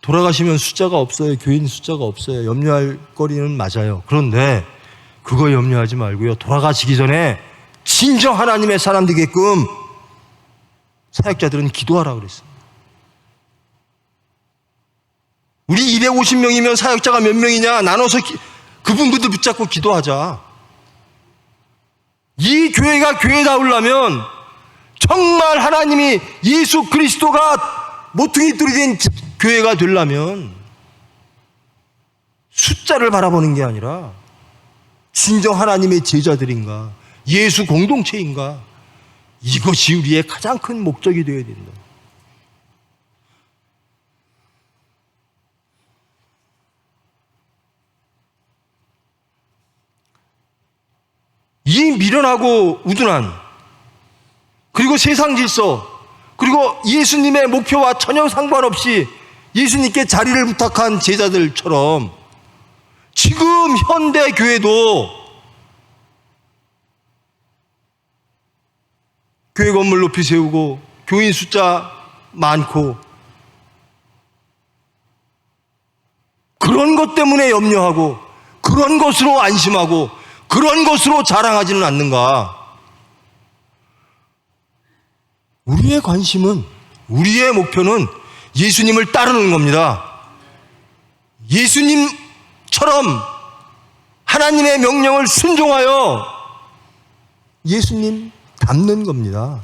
돌아가시면 숫자가 없어요. 교인 숫자가 없어요. 염려할 거리는 맞아요. 그런데 그거 염려하지 말고요. 돌아가시기 전에 진정 하나님의 사람 되게끔 사역자들은 기도하라 그랬습니다. 우리 250명이면 사역자가 몇 명이냐 나눠서 그분들도 붙잡고 기도하자. 이 교회가 교회다우려면 정말 하나님이 예수 그리스도가 모퉁이 돌이 된 교회가 되려면 숫자를 바라보는 게 아니라 진정 하나님의 제자들인가, 예수 공동체인가, 이것이 우리의 가장 큰 목적이 되어야 된다. 이 미련하고 우둔한, 그리고 세상 질서, 그리고 예수님의 목표와 전혀 상관없이 예수님께 자리를 부탁한 제자들처럼 지금 현대 교회도 교회 건물 높이 세우고 교인 숫자 많고 그런 것 때문에 염려하고 그런 것으로 안심하고 그런 것으로 자랑하지는 않는가? 우리의 관심은, 우리의 목표는 예수님을 따르는 겁니다. 예수님처럼 하나님의 명령을 순종하여 예수님 닮는 겁니다.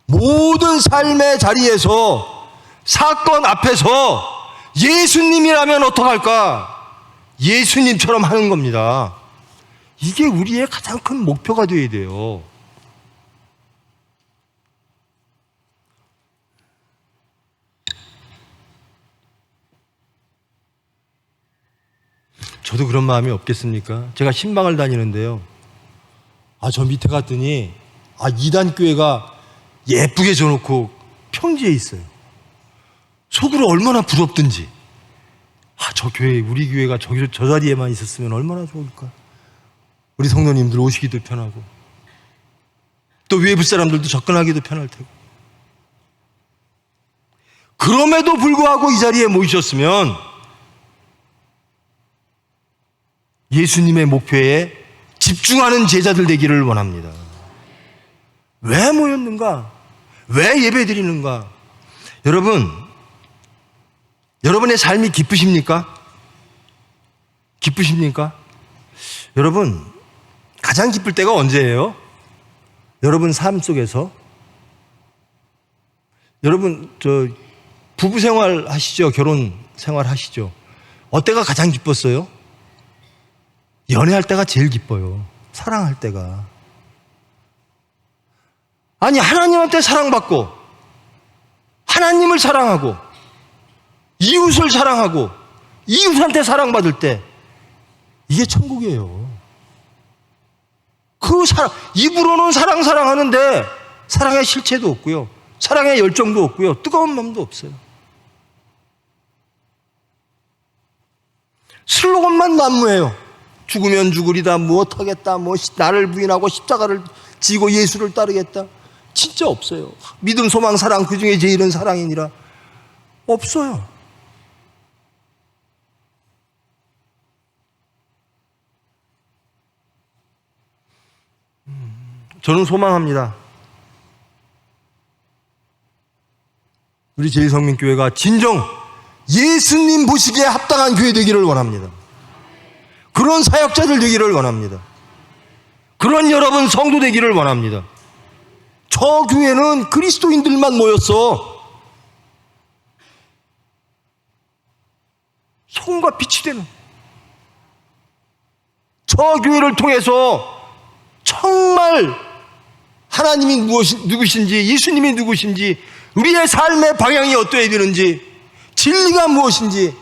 모든 삶의 자리에서, 사건 앞에서 예수님이라면 어떡할까? 예수님처럼 하는 겁니다. 이게 우리의 가장 큰 목표가 되어야 돼요. 저도 그런 마음이 없겠습니까? 제가 신방을 다니는데요. 저 밑에 갔더니, 이단 교회가 예쁘게 져놓고 평지에 있어요. 속으로 얼마나 부럽든지. 저 교회, 우리 교회가 저 자리에만 있었으면 얼마나 좋을까. 우리 성도님들 오시기도 편하고, 또 외부 사람들도 접근하기도 편할 테고. 그럼에도 불구하고 이 자리에 모이셨으면 예수님의 목표에 집중하는 제자들 되기를 원합니다. 왜 모였는가? 왜 예배 드리는가? 여러분의 삶이 기쁘십니까? 기쁘십니까? 여러분, 가장 기쁠 때가 언제예요? 여러분 삶 속에서. 여러분, 부부 생활 하시죠? 결혼 생활 하시죠? 어때가 가장 기뻤어요? 연애할 때가 제일 기뻐요. 사랑할 때가. 아니, 하나님한테 사랑받고, 하나님을 사랑하고, 이웃을 사랑하고, 이웃한테 사랑받을 때, 이게 천국이에요. 입으로는 사랑하는데, 사랑의 실체도 없고요. 사랑의 열정도 없고요. 뜨거운 마음도 없어요. 슬로건만 난무해요. 죽으면 죽으리다, 무엇하겠다, 나를 부인하고 십자가를 지고 예수를 따르겠다. 진짜 없어요. 믿음, 소망, 사랑, 그 중에 제일은 사랑이니라. 없어요. 저는 소망합니다. 우리 제2성민교회가 진정 예수님 보시기에 합당한 교회 되기를 원합니다. 그런 사역자들 되기를 원합니다. 그런 여러분 성도 되기를 원합니다. 저 교회는 그리스도인들만 모였어. 소금과 빛이 되는 저 교회를 통해서 정말 하나님이 누구신지, 예수님이 누구신지, 우리의 삶의 방향이 어떠해야 되는지, 진리가 무엇인지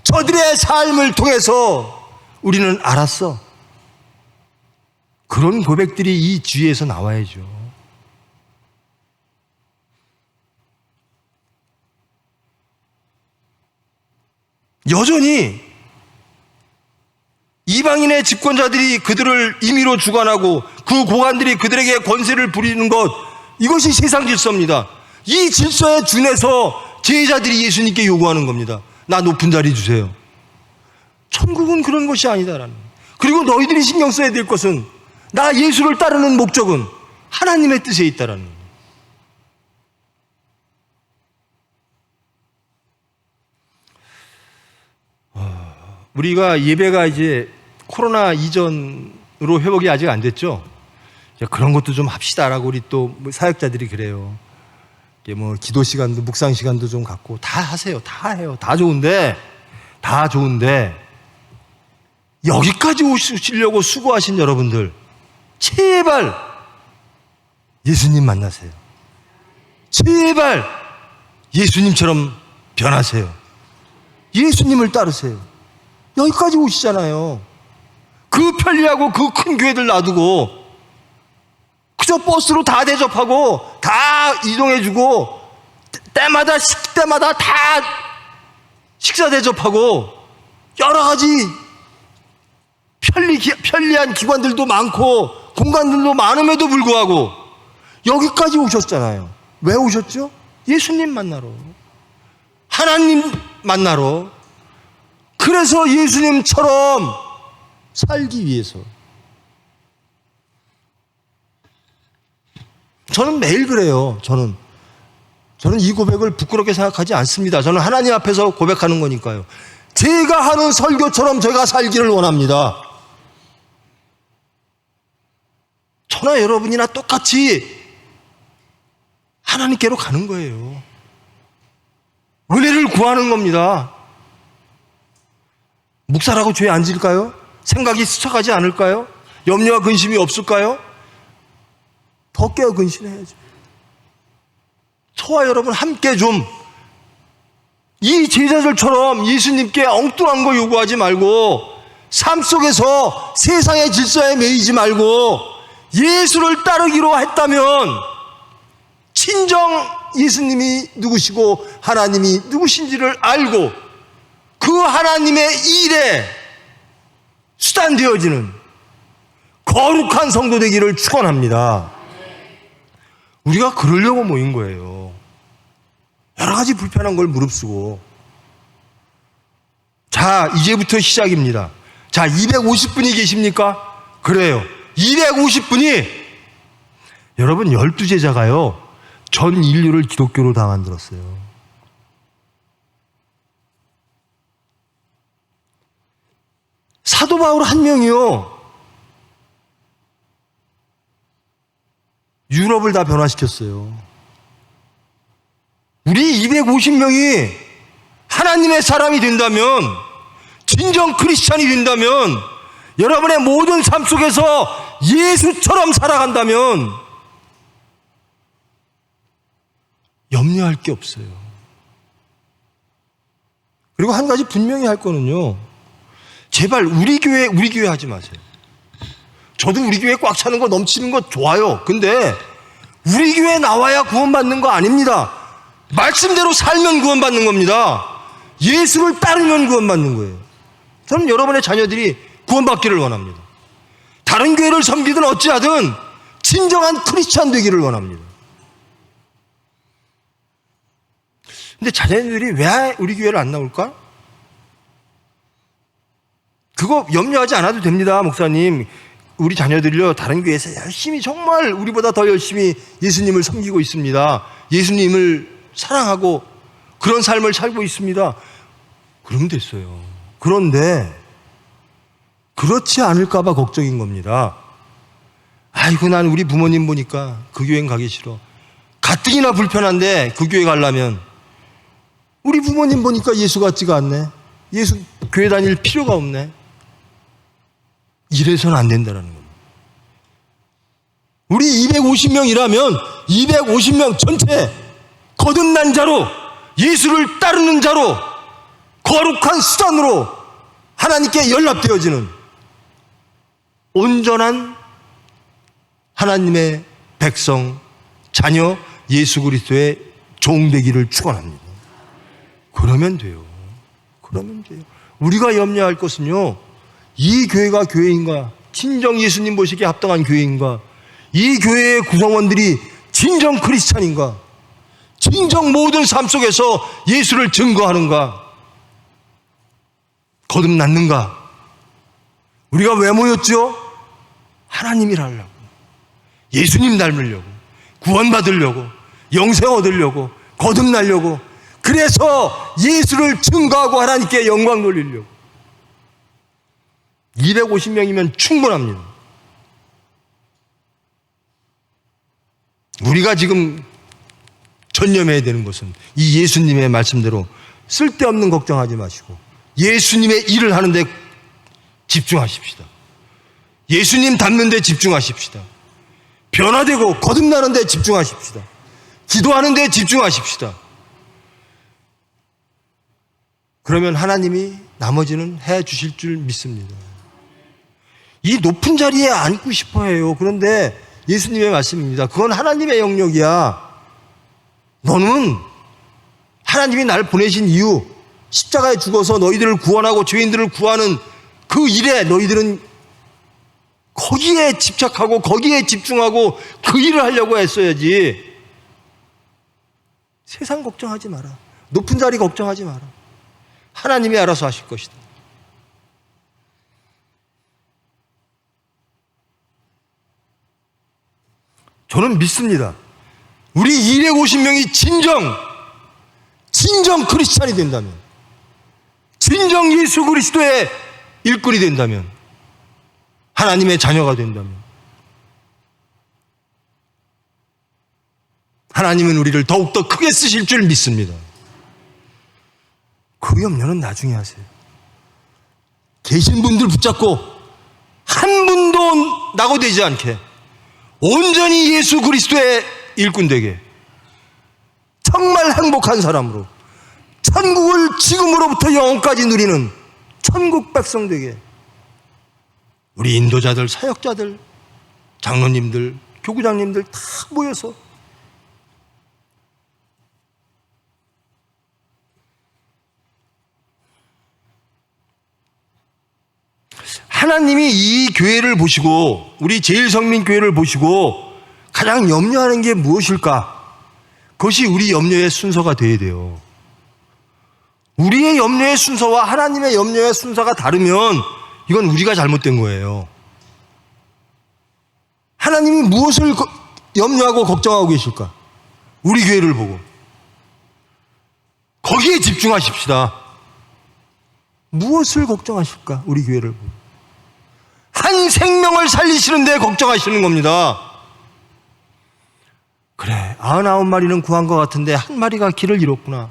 저들의 삶을 통해서 우리는 알았어. 그런 고백들이 이 주위에서 나와야죠. 여전히 이방인의 집권자들이 그들을 임의로 주관하고 그 고관들이 그들에게 권세를 부리는 것, 이것이 세상 질서입니다. 이 질서에 준해서 제자들이 예수님께 요구하는 겁니다. 나 높은 자리 주세요. 천국은 그런 것이 아니다라는. 그리고 너희들이 신경 써야 될 것은, 나 예수를 따르는 목적은 하나님의 뜻에 있다라는. 우리가 예배가 이제 코로나 이전으로 회복이 아직 안 됐죠. 그런 것도 좀 합시다라고 우리 또 사역자들이 그래요. 뭐 기도 시간도 묵상 시간도 좀 갖고 다 하세요. 다 해요. 다 좋은데 여기까지 오시려고 수고하신 여러분들, 제발 예수님 만나세요. 제발 예수님처럼 변하세요. 예수님을 따르세요. 여기까지 오시잖아요. 그 편리하고 그 큰 교회들 놔두고 그저 버스로 다 대접하고 다 이동해주고 때마다 다 식사 대접하고 여러 가지 편리한 기관들도 많고 공간들도 많음에도 불구하고 여기까지 오셨잖아요. 왜 오셨죠? 예수님 만나러, 하나님 만나러. 그래서 예수님처럼 살기 위해서. 저는 매일 그래요. 저는 이 고백을 부끄럽게 생각하지 않습니다. 저는 하나님 앞에서 고백하는 거니까요. 제가 하는 설교처럼 제가 살기를 원합니다. 저나 여러분이나 똑같이 하나님께로 가는 거예요. 은혜를 구하는 겁니다. 묵살하고 죄에 앉을까요? 생각이 스쳐가지 않을까요? 염려와 근심이 없을까요? 더 깨어 근신해야죠. 저와 여러분 함께 좀 이 제자들처럼 예수님께 엉뚱한 거 요구하지 말고, 삶 속에서 세상의 질서에 매이지 말고 예수를 따르기로 했다면 친정 예수님이 누구시고 하나님이 누구신지를 알고 그 하나님의 일에 수단 되어지는 거룩한 성도 되기를 축원합니다. 우리가 그러려고 모인 거예요. 여러 가지 불편한 걸 무릅쓰고. 자, 이제부터 시작입니다. 자, 250분이 계십니까? 그래요. 250분이, 여러분 12제자가요 전 인류를 기독교로 다 만들었어요. 사도 바울 한 명이요 유럽을 다 변화시켰어요. 우리 250명이 하나님의 사람이 된다면, 진정 크리스찬이 된다면, 여러분의 모든 삶 속에서 예수처럼 살아간다면 염려할 게 없어요. 그리고 한 가지 분명히 할 거는요, 제발 우리 교회 하지 마세요. 저도 우리 교회 꽉 차는 거, 넘치는 거 좋아요. 근데 우리 교회 나와야 구원받는 거 아닙니다. 말씀대로 살면 구원받는 겁니다. 예수를 따르면 구원받는 거예요. 저는 여러분의 자녀들이 구원받기를 원합니다. 다른 교회를 섬기든 어찌하든 진정한 크리스찬 되기를 원합니다. 근데 자녀들이 왜 우리 교회를 안 나올까? 그거 염려하지 않아도 됩니다, 목사님. 우리 자녀들이요 다른 교회에서 열심히, 정말 우리보다 더 열심히 예수님을 섬기고 있습니다. 예수님을 사랑하고 그런 삶을 살고 있습니다. 그러면 됐어요. 그런데 그렇지 않을까 봐 걱정인 겁니다. 아이고, 난 우리 부모님 보니까 그 교회는 가기 싫어. 가뜩이나 불편한데 그 교회 가려면, 우리 부모님 보니까 예수 같지가 않네. 예수 교회 다닐 필요가 없네. 이래서는 안 된다는 겁니다. 우리 250명이라면 250명 전체 거듭난 자로, 예수를 따르는 자로, 거룩한 수단으로 하나님께 연락되어지는 온전한 하나님의 백성, 자녀, 예수 그리스도의 종 되기를 축원합니다. 그러면 돼요. 우리가 염려할 것은요, 이 교회가 교회인가, 진정 예수님 보시기에 합당한 교회인가, 이 교회의 구성원들이 진정 크리스찬인가, 진정 모든 삶 속에서 예수를 증거하는가, 거듭났는가. 우리가 왜 모였죠? 하나님을 하려고, 예수님 닮으려고, 구원받으려고, 영생 얻으려고, 거듭나려고, 그래서 예수를 증거하고 하나님께 영광 돌리려고. 250명이면 충분합니다. 우리가 지금 전념해야 되는 것은 이 예수님의 말씀대로 쓸데없는 걱정하지 마시고 예수님의 일을 하는데 집중하십시다. 예수님 닮는 데 집중하십시다. 변화되고 거듭나는 데 집중하십시다. 기도하는 데 집중하십시다. 그러면 하나님이 나머지는 해 주실 줄 믿습니다. 이 높은 자리에 앉고 싶어 해요. 그런데 예수님의 말씀입니다. 그건 하나님의 영역이야. 너는 하나님이 날 보내신 이유, 십자가에 죽어서 너희들을 구원하고 죄인들을 구하는 그 일에 너희들은 거기에 집착하고 거기에 집중하고 그 일을 하려고 했어야지. 세상 걱정하지 마라. 높은 자리 걱정하지 마라. 하나님이 알아서 하실 것이다. 저는 믿습니다. 우리 250명이 진정 크리스찬이 된다면, 진정 예수 그리스도의 일꾼이 된다면, 하나님의 자녀가 된다면, 하나님은 우리를 더욱더 크게 쓰실 줄 믿습니다. 그 염려는 나중에 하세요. 계신 분들 붙잡고 한 분도 낙오되지 않게 온전히 예수 그리스도의 일꾼 되게, 정말 행복한 사람으로 천국을 지금으로부터 영원까지 누리는 천국 백성 되게, 우리 인도자들, 사역자들, 장로님들, 교구장님들 다 모여서 하나님이 이 교회를 보시고, 우리 제일성민교회를 보시고 가장 염려하는 게 무엇일까? 그것이 우리 염려의 순서가 되어야 돼요. 우리의 염려의 순서와 하나님의 염려의 순서가 다르면 이건 우리가 잘못된 거예요. 하나님이 무엇을 염려하고 걱정하고 계실까? 우리 교회를 보고 거기에 집중하십시다. 무엇을 걱정하실까? 우리 교회를 보고 한 생명을 살리시는데 걱정하시는 겁니다. 그래, 99마리는 구한 것 같은데 한 마리가 길을 잃었구나.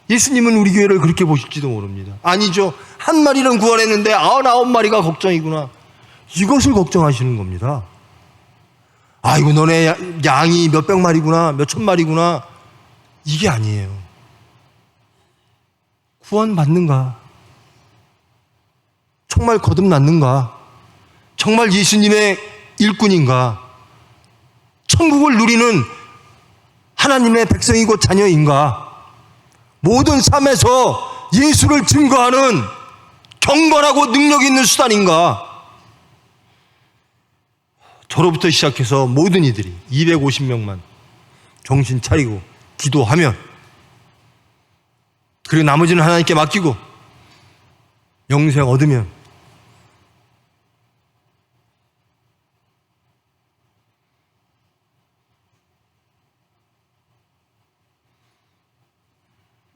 예수님은 우리 교회를 그렇게 보실지도 모릅니다. 아니죠. 한 마리는 구원했는데 99마리가 걱정이구나. 이것을 걱정하시는 겁니다. 아이고, 너네 양이 몇백 마리구나, 몇천 마리구나. 이게 아니에요. 구원 받는가? 정말 거듭났는가? 정말 예수님의 일꾼인가? 천국을 누리는 하나님의 백성이고 자녀인가? 모든 삶에서 예수를 증거하는 경건하고 능력 있는 수단인가? 저로부터 시작해서 모든 이들이 250명만 정신 차리고 기도하면, 그리고 나머지는 하나님께 맡기고 영생 얻으면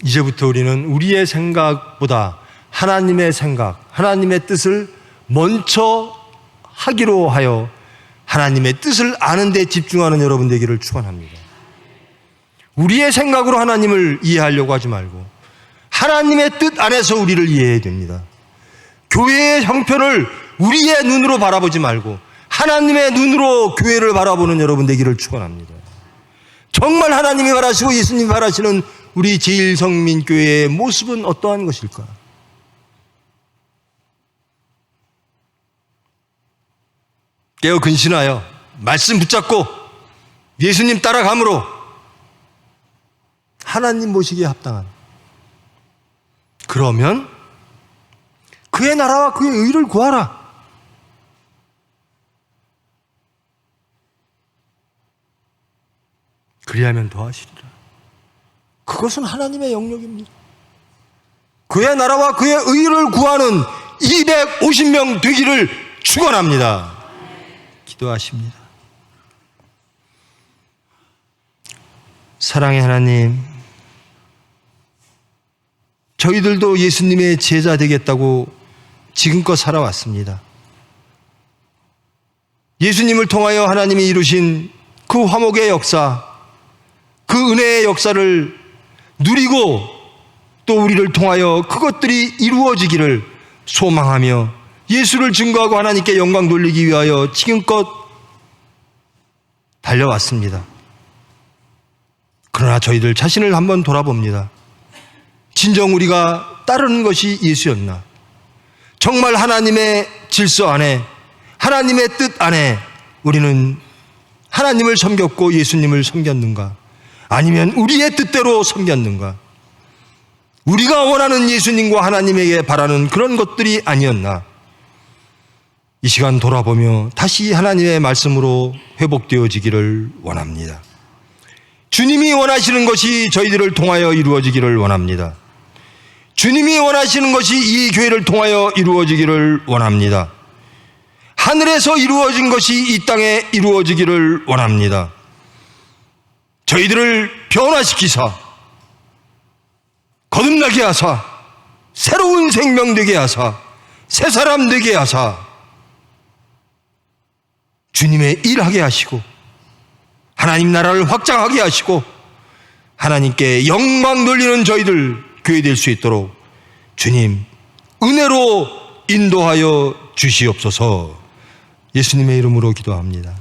이제부터 우리는 우리의 생각보다 하나님의 생각, 하나님의 뜻을 먼저 하기로 하여 하나님의 뜻을 아는 데 집중하는 여러분 되기를 축원합니다. 우리의 생각으로 하나님을 이해하려고 하지 말고 하나님의 뜻 안에서 우리를 이해해야 됩니다. 교회의 형편을 우리의 눈으로 바라보지 말고 하나님의 눈으로 교회를 바라보는 여러분 되기를 축원합니다. 정말 하나님이 바라시고 예수님이 바라시는 우리 제일성민교회의 모습은 어떠한 것일까? 깨어 근신하여 말씀 붙잡고 예수님 따라감으로 하나님 모시기에 합당한, 그러면 그의 나라와 그의 의를 구하라. 그리하면 더하시리라. 그것은 하나님의 영역입니다. 그의 나라와 그의 의를 구하는 250명 되기를 축원합니다. 기도하십니다. 사랑의 하나님, 저희들도 예수님의 제자 되겠다고 지금껏 살아왔습니다. 예수님을 통하여 하나님이 이루신 그 화목의 역사, 그 은혜의 역사를 누리고 또 우리를 통하여 그것들이 이루어지기를 소망하며 예수를 증거하고 하나님께 영광 돌리기 위하여 지금껏 달려왔습니다. 그러나 저희들 자신을 한번 돌아봅니다. 진정 우리가 따르는 것이 예수였나? 정말 하나님의 질서 안에, 하나님의 뜻 안에 우리는 하나님을 섬겼고 예수님을 섬겼는가? 아니면 우리의 뜻대로 섬겼는가? 우리가 원하는 예수님과 하나님에게 바라는 그런 것들이 아니었나? 이 시간 돌아보며 다시 하나님의 말씀으로 회복되어지기를 원합니다. 주님이 원하시는 것이 저희들을 통하여 이루어지기를 원합니다. 주님이 원하시는 것이 이 교회를 통하여 이루어지기를 원합니다. 하늘에서 이루어진 것이 이 땅에 이루어지기를 원합니다. 저희들을 변화시키사 거듭나게 하사 새로운 생명 되게 하사 새 사람 되게 하사 주님의 일하게 하시고 하나님 나라를 확장하게 하시고 하나님께 영광 돌리는 저희들 교회 될 수 있도록 주님 은혜로 인도하여 주시옵소서. 예수님의 이름으로 기도합니다.